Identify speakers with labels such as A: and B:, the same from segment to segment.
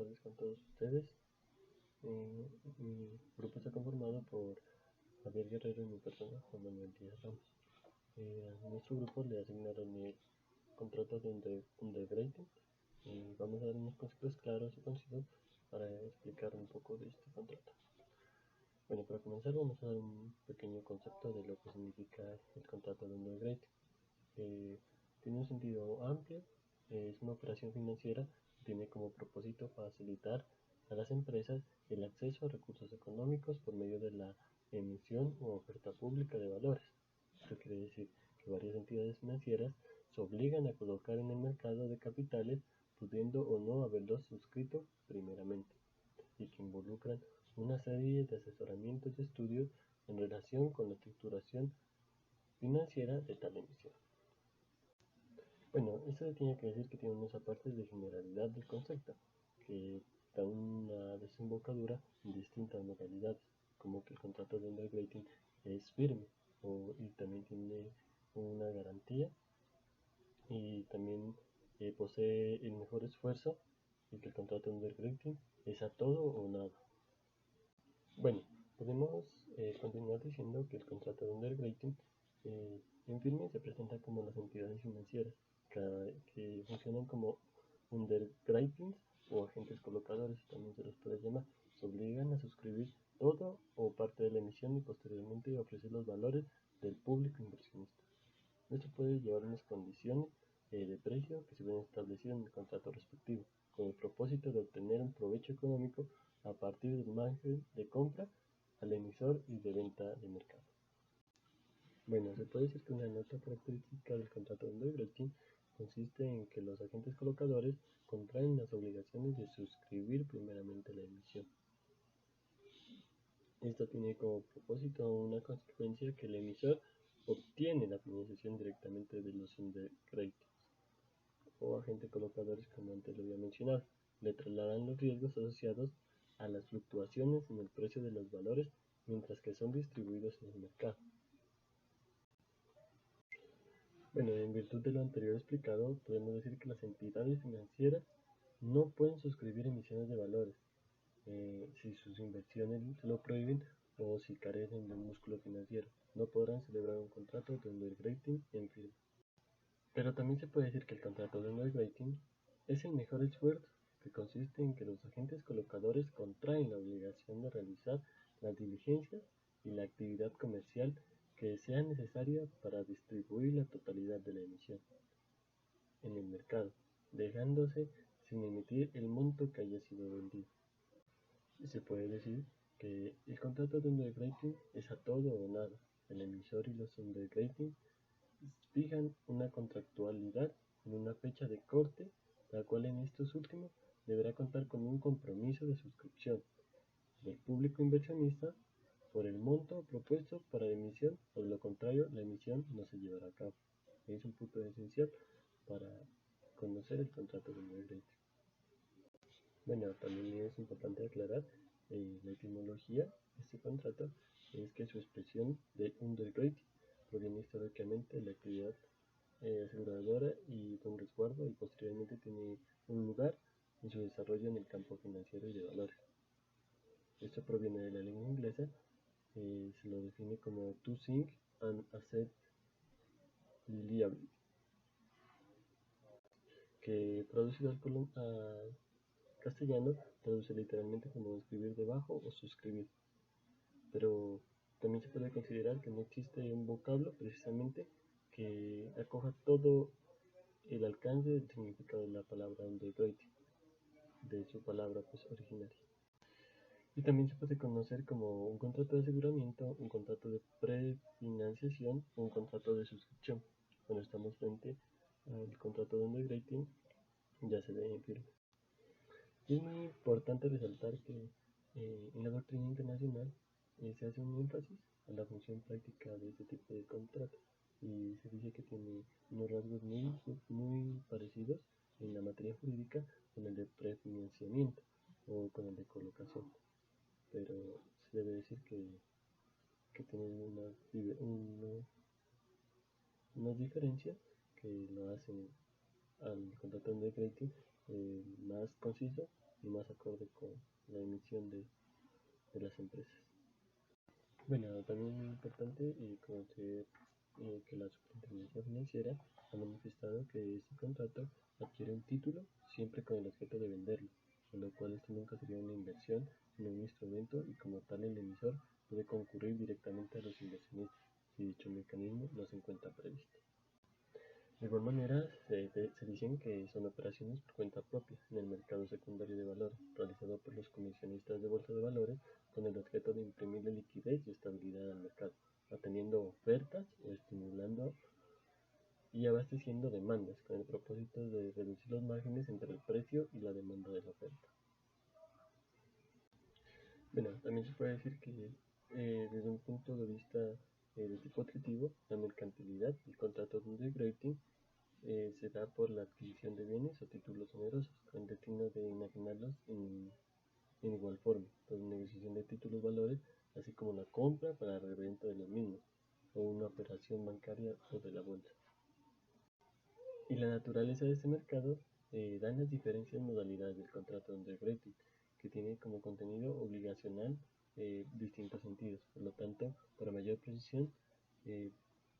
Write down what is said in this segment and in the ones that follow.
A: tardes con todos ustedes. Mi grupo está conformado por Javier Guerrero y mi persona, Juan Manuel Díaz Ramos. A nuestro grupo le asignaron el contrato de underwriting y vamos a dar unos conceptos claros y concisos para explicar un poco de este contrato. Bueno, para comenzar vamos a dar un pequeño concepto de lo que significa el contrato de underwriting. Tiene un sentido amplio, es una operación financiera que tiene como propósito facilitar a las empresas el acceso a recursos económicos por medio de la emisión o oferta pública de valores. Esto quiere decir que varias entidades financieras se obligan a colocar en el mercado de capitales pudiendo o no haberlos suscrito primeramente, y que involucran una serie de asesoramientos y estudios en relación con la estructuración financiera de tal emisión. Bueno, eso tiene que decir que tiene unas apartes de generalidad del concepto, que da una desembocadura en distintas modalidades, como que el contrato de underwriting es firme, y también tiene una garantía, y también posee el mejor esfuerzo, y que el contrato de underwriting es a todo o nada. Bueno, podemos continuar diciendo que el contrato de underwriting en firme se presenta como las entidades financieras que funcionan como underwritings o agentes colocadores, también se los puede llamar, se obligan a suscribir todo o parte de la emisión y posteriormente ofrecer los valores del público inversionista. Esto puede llevar unas condiciones de precio que se ven establecidas en el contrato respectivo, con el propósito de obtener un provecho económico a partir del margen de compra al emisor y de venta de mercado. Bueno, se puede decir que una nota característica del contrato de underwriting consiste en que los agentes colocadores contraen las obligaciones de suscribir primeramente la emisión. Esto tiene como propósito una consecuencia que el emisor obtiene la financiación directamente de los underwriters o agentes colocadores, como antes lo había mencionado. Le trasladan los riesgos asociados a las fluctuaciones en el precio de los valores mientras que son distribuidos en el mercado. Bueno, en virtud de lo anterior explicado, podemos decir que las entidades financieras no pueden suscribir emisiones de valores si sus inversiones se lo prohíben o si carecen de un músculo financiero. No podrán celebrar un contrato de underwriting en firme. Pero también se puede decir que el contrato de underwriting es el mejor esfuerzo, que consiste en que los agentes colocadores contraen la obligación de realizar las diligencias y la actividad comercial que sea necesaria para distribuir la totalidad de la emisión en el mercado, dejándose sin emitir el monto que haya sido vendido. Se puede decir que el contrato de underwriting es a todo o nada. El emisor y los underwriting fijan una contractualidad en una fecha de corte, la cual en estos últimos deberá contar con un compromiso de suscripción del público inversionista por el monto propuesto para la emisión, o de lo contrario la emisión no se llevará a cabo. Es un punto esencial para conocer el contrato de underwriting. Bueno, también es importante aclarar la etimología de este contrato, es que su expresión de underwriting proviene históricamente de la actividad aseguradora y de un resguardo, y posteriormente tiene un lugar en su desarrollo en el campo financiero y de valores. Esto proviene de la lengua inglesa, se lo define como to sink an asset liability, que traducido al castellano traduce literalmente como escribir debajo o suscribir, pero también se puede considerar que no existe un vocablo precisamente que acoja todo el alcance del significado de la palabra underwriting, de su palabra pues originaria. Y también se puede conocer como un contrato de aseguramiento, un contrato de prefinanciación o un contrato de suscripción. Cuando estamos frente al contrato de underwriting, ya se ve en firme. Es muy importante resaltar que en la doctrina internacional se hace un énfasis a la función práctica de este tipo de contratos, y se dice que tiene unos rasgos muy parecidos en la materia jurídica con el de prefinanciamiento o con el de colocación, pero se debe decir que tienen unas diferencias que lo hacen al contrato de crédito más conciso y más acorde con la emisión de las empresas. Bueno, también es muy importante conocer que la Superintendencia Financiera ha manifestado que este contrato adquiere un título siempre con el objeto de venderlo, con lo cual esto nunca sería una inversión, sino un instrumento y como tal el emisor puede concurrir directamente a los inversionistas si dicho mecanismo no se encuentra previsto. De igual manera, se dicen que son operaciones por cuenta propia en el mercado secundario de valores, realizado por los comisionistas de bolsa de valores con el objeto de imprimirle liquidez y estabilidad al mercado, atendiendo ofertas o estimulando y abasteciendo demandas, con el propósito de reducir los márgenes entre el precio y la demanda de la oferta. Bueno, también se puede decir que desde un punto de vista de tipo objetivo, la mercantilidad y el contrato de underwriting se da por la adquisición de bienes o títulos onerosos, con el destino de enajenarlos en igual forma, por negociación de títulos valores, así como la compra para reventa de los mismos, o una operación bancaria o de la bolsa. Y la naturaleza de este mercado dan las diferentes modalidades del contrato de underwriting, que tiene como contenido obligacional distintos sentidos. Por lo tanto, para mayor precisión,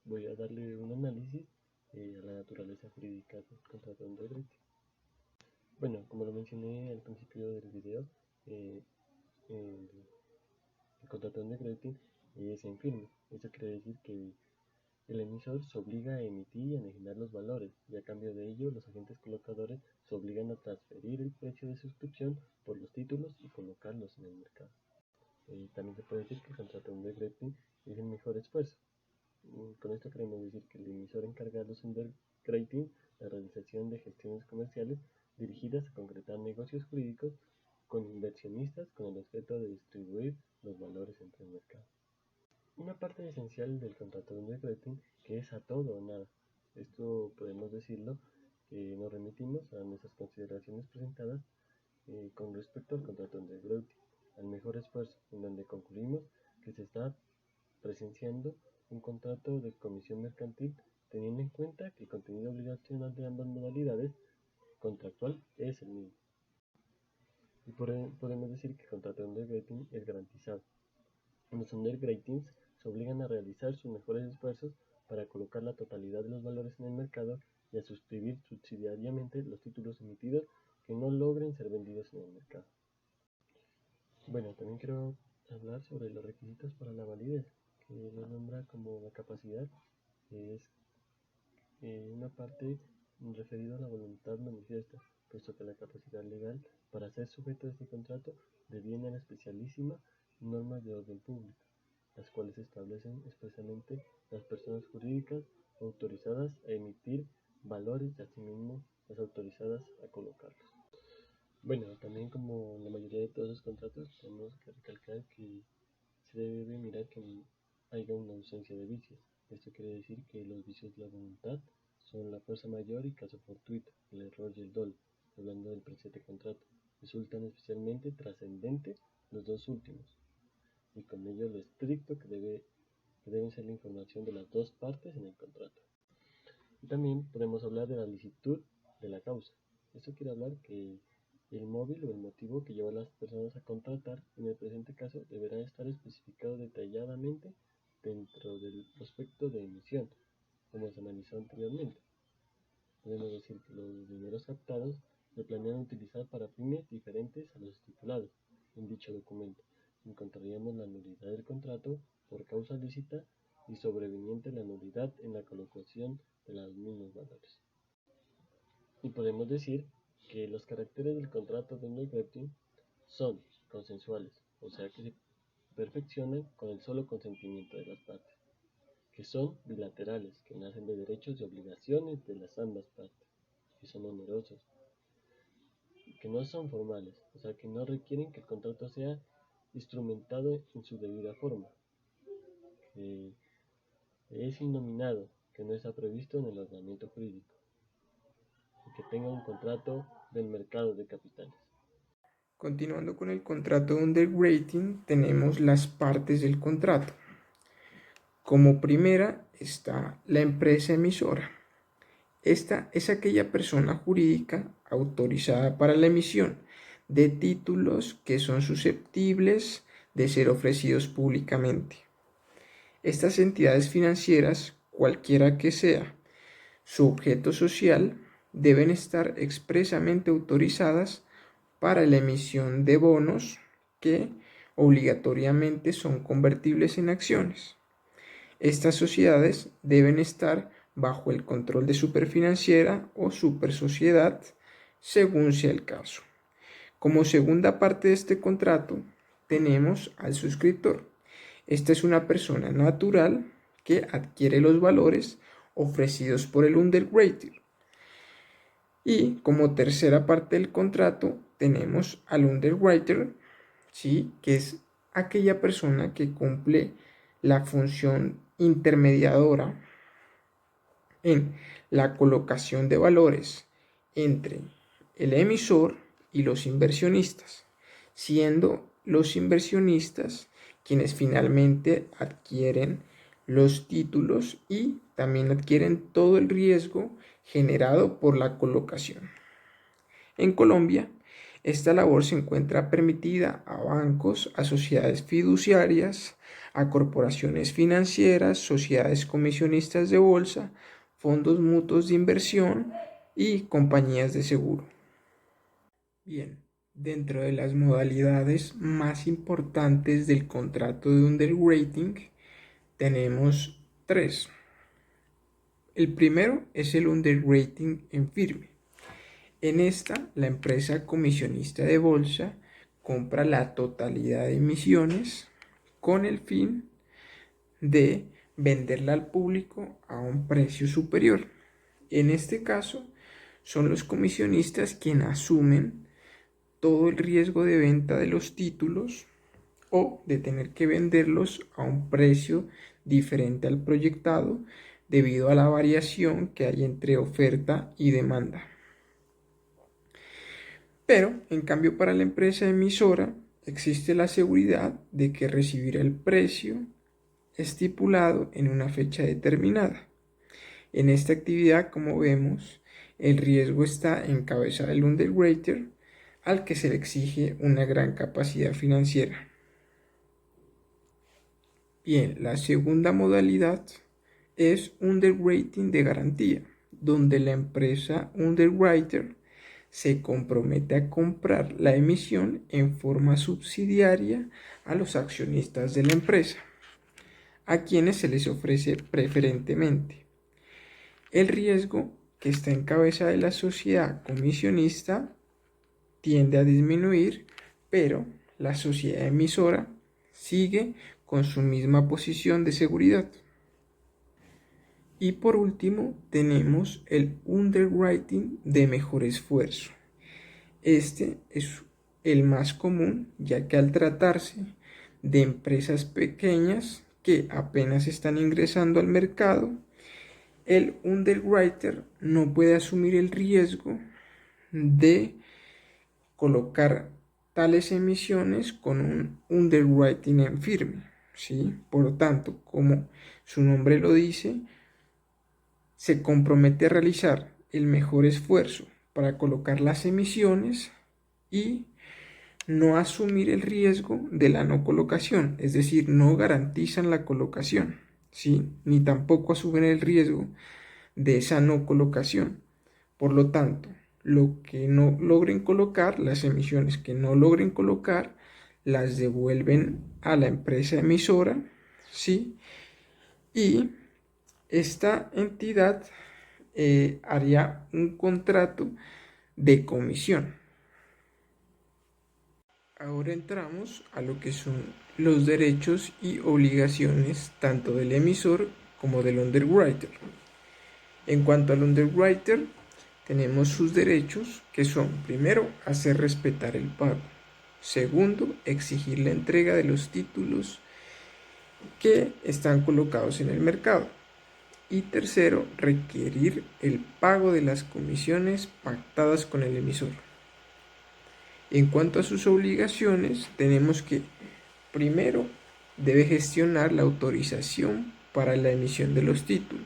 A: voy a darle un análisis a la naturaleza jurídica del contrato de underwriting. Bueno, como lo mencioné al principio del video, el, el contrato de underwriting es en firme. Esto quiere decir que el emisor se obliga a emitir y a enajenar los valores, y a cambio de ello los agentes colocadores se obligan a transferir el precio de suscripción por los títulos y colocarlos en el mercado. También se puede decir que el contrato de underwriting es el mejor esfuerzo. Con esto queremos decir que el emisor encarga a los underwriting la realización de gestiones comerciales dirigidas a concretar negocios jurídicos con inversionistas con el objeto de distribuir los valores entre el mercado. Una parte esencial del contrato de underwriting que es a todo o nada. Esto podemos decirlo que nos remitimos a nuestras consideraciones presentadas con respecto al contrato de underwriting, al mejor esfuerzo, en donde concluimos que se está presenciando un contrato de comisión mercantil teniendo en cuenta que el contenido obligacional de ambas modalidades contractual es el mismo. Y podemos decir que el contrato de underwriting es garantizado. Los underwritings se obligan a realizar sus mejores esfuerzos para colocar la totalidad de los valores en el mercado y a suscribir subsidiariamente los títulos emitidos que no logren ser vendidos en el mercado. Bueno, también quiero hablar sobre los requisitos para la validez, que lo nombra como la capacidad, que es una parte referida a la voluntad manifiesta, puesto que la capacidad legal para ser sujeto a este contrato deviene a la especialísima normas de orden público, las cuales establecen expresamente las personas jurídicas autorizadas a emitir valores y asimismo las autorizadas a colocarlos. Bueno, también como en la mayoría de todos los contratos tenemos que recalcar que se debe mirar que haya una ausencia de vicios. Esto quiere decir que los vicios de la voluntad son la fuerza mayor y caso fortuito, el error y el dolo, hablando del presente contrato. Resultan especialmente trascendentes los dos últimos, y con ello lo estricto que debe ser la información de las dos partes en el contrato. Y también podemos hablar de la licitud de la causa. Esto quiere hablar que el móvil o el motivo que lleva a las personas a contratar, en el presente caso, deberá estar especificado detalladamente dentro del prospecto de emisión, como se analizó anteriormente. Podemos decir que los dineros captados se planean utilizar para fines diferentes a los estipulados en dicho documento. Encontraríamos la nulidad del contrato por causa lícita y sobreviniente la nulidad en la colocación de los mismos valores. Y podemos decir que los caracteres del contrato de underwriting son consensuales, o sea que se perfeccionan con el solo consentimiento de las partes, que son bilaterales, que nacen de derechos y obligaciones de las ambas partes, que son onerosos, que no son formales, o sea que no requieren que el contrato sea instrumentado en su debida forma, que es innominado, que no está previsto en el ordenamiento jurídico, y que tenga un contrato del mercado de capitales.
B: Continuando con el contrato de underwriting, tenemos las partes del contrato. Como primera está la empresa emisora. Esta es aquella persona jurídica autorizada para la emisión de títulos que son susceptibles de ser ofrecidos públicamente. Estas entidades financieras, cualquiera que sea su objeto social, deben estar expresamente autorizadas para la emisión de bonos que obligatoriamente son convertibles en acciones. Estas sociedades deben estar bajo el control de Superfinanciera o Supersociedad, según sea el caso. Como segunda parte de este contrato, tenemos al suscriptor. Esta es una persona natural que adquiere los valores ofrecidos por el underwriter. Y como tercera parte del contrato, tenemos al underwriter, ¿sí?, que es aquella persona que cumple la función intermediadora en la colocación de valores entre el emisor y los inversionistas, siendo los inversionistas quienes finalmente adquieren los títulos y también adquieren todo el riesgo generado por la colocación. En Colombia, esta labor se encuentra permitida a bancos, a sociedades fiduciarias, a corporaciones financieras, sociedades comisionistas de bolsa, fondos mutuos de inversión y compañías de seguro. Bien, dentro de las modalidades más importantes del contrato de underwriting tenemos tres. El primero es el underwriting en firme. En esta, la empresa comisionista de bolsa compra la totalidad de emisiones con el fin de venderla al público a un precio superior. En este caso, son los comisionistas quienes asumen todo el riesgo de venta de los títulos o de tener que venderlos a un precio diferente al proyectado debido a la variación que hay entre oferta y demanda. Pero, en cambio, para la empresa emisora existe la seguridad de que recibirá el precio estipulado en una fecha determinada. En esta actividad, como vemos, el riesgo está en cabeza del underwriter, al que se le exige una gran capacidad financiera. Bien, la segunda modalidad es underwriting de garantía, donde la empresa underwriter se compromete a comprar la emisión en forma subsidiaria a los accionistas de la empresa, a quienes se les ofrece preferentemente. El riesgo que está en cabeza de la sociedad comisionista tiende a disminuir, pero la sociedad emisora sigue con su misma posición de seguridad. Y por último tenemos el underwriting de mejor esfuerzo. Este es el más común, ya que al tratarse de empresas pequeñas que apenas están ingresando al mercado, el underwriter no puede asumir el riesgo de colocar tales emisiones con un underwriting en firme, ¿sí? Por lo tanto, como su nombre lo dice, se compromete a realizar el mejor esfuerzo para colocar las emisiones y no asumir el riesgo de la no colocación, es decir, no garantizan la colocación, ¿sí?, ni tampoco asumen el riesgo de esa no colocación. Por lo tanto, lo que no logren colocar, las emisiones que no logren colocar, las devuelven a la empresa emisora, ¿sí? Y esta entidad haría un contrato de comisión. Ahora entramos a lo que son los derechos y obligaciones tanto del emisor como del underwriter. En cuanto al underwriter, tenemos sus derechos, que son: primero, hacer respetar el pago; segundo, exigir la entrega de los títulos que están colocados en el mercado; y tercero, requerir el pago de las comisiones pactadas con el emisor. En cuanto a sus obligaciones, tenemos que primero debe gestionar la autorización para la emisión de los títulos.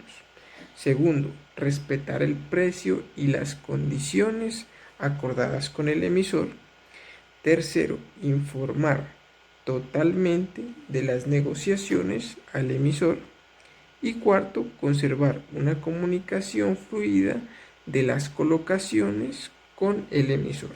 B: Segundo, respetar el precio y las condiciones acordadas con el emisor. Tercero, informar totalmente de las negociaciones al emisor. Y cuarto, conservar una comunicación fluida de las colocaciones con el emisor.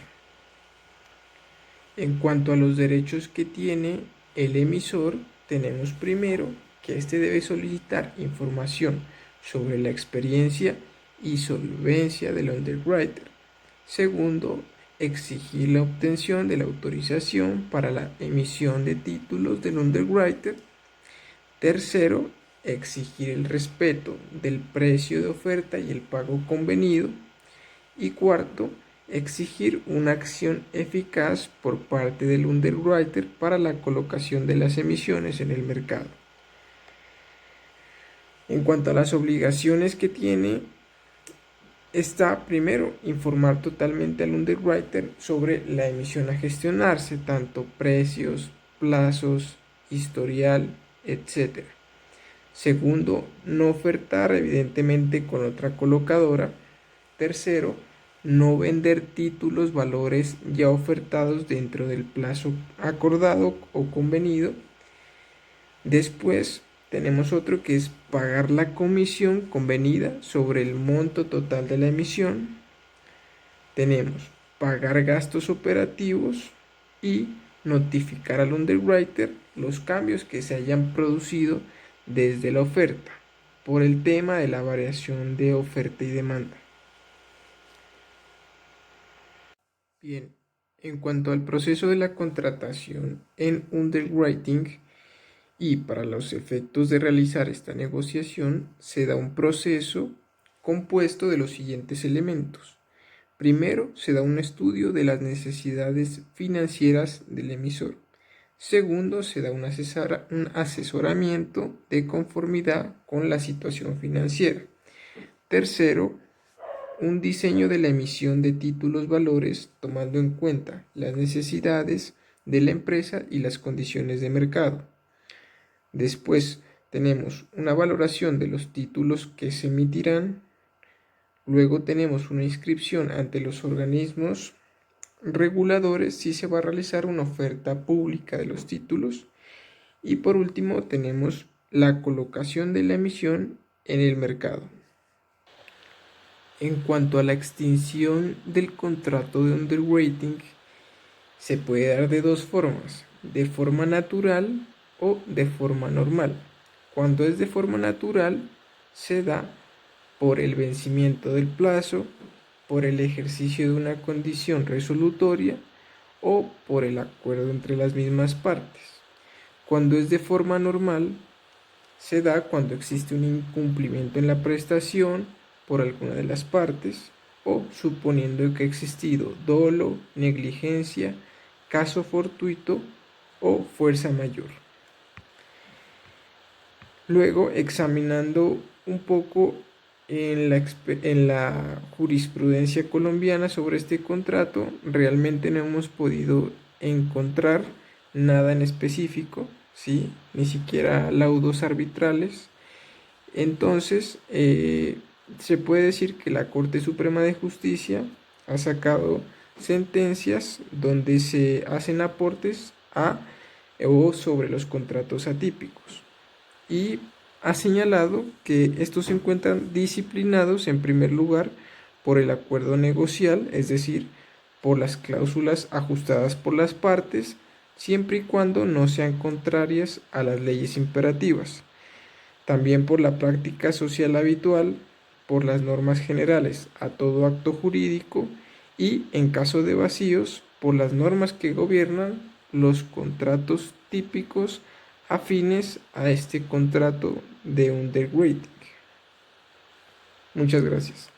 B: En cuanto a los derechos que tiene el emisor, tenemos primero que éste debe solicitar información sobre la experiencia y solvencia del underwriter. Segundo, exigir la obtención de la autorización para la emisión de títulos del underwriter. Tercero, exigir el respeto del precio de oferta y el pago convenido. Y cuarto, exigir una acción eficaz por parte del underwriter para la colocación de las emisiones en el mercado. En cuanto a las obligaciones que tiene, está primero informar totalmente al underwriter sobre la emisión a gestionarse, tanto precios, plazos, historial, etc. Segundo, no ofertar evidentemente con otra colocadora. Tercero, no vender títulos valores ya ofertados dentro del plazo acordado o convenido. Después tenemos otro que es pagar la comisión convenida sobre el monto total de la emisión. Tenemos pagar gastos operativos y notificar al underwriter los cambios que se hayan producido desde la oferta por el tema de la variación de oferta y demanda. Bien, en cuanto al proceso de la contratación en underwriting y para los efectos de realizar esta negociación, se da un proceso compuesto de los siguientes elementos. Primero, se da un estudio de las necesidades financieras del emisor. Segundo, se da un asesoramiento de conformidad con la situación financiera. Tercero, un diseño de la emisión de títulos valores tomando en cuenta las necesidades de la empresa y las condiciones de mercado. Después tenemos una valoración de los títulos que se emitirán. Luego tenemos una inscripción ante los organismos reguladores si se va a realizar una oferta pública de los títulos. Y por último tenemos la colocación de la emisión en el mercado. En cuanto a la extinción del contrato de underwriting, se puede dar de dos formas, de forma natural o de forma normal. Cuando es de forma natural, se da por el vencimiento del plazo, por el ejercicio de una condición resolutoria o por el acuerdo entre las mismas partes. Cuando es de forma normal, se da cuando existe un incumplimiento en la prestación por alguna de las partes o suponiendo que ha existido dolo, negligencia, caso fortuito o fuerza mayor. Luego, examinando un poco en la jurisprudencia colombiana sobre este contrato, realmente no hemos podido encontrar nada en específico, ¿sí? Ni siquiera laudos arbitrales. Entonces, se puede decir que la Corte Suprema de Justicia ha sacado sentencias donde se hacen aportes a o sobre los contratos atípicos y ha señalado que estos se encuentran disciplinados en primer lugar por el acuerdo negocial, es decir, por las cláusulas ajustadas por las partes, siempre y cuando no sean contrarias a las leyes imperativas. También por la práctica social habitual, por las normas generales a todo acto jurídico y, en caso de vacíos, por las normas que gobiernan los contratos típicos afines a este contrato de underwriting. Muchas gracias.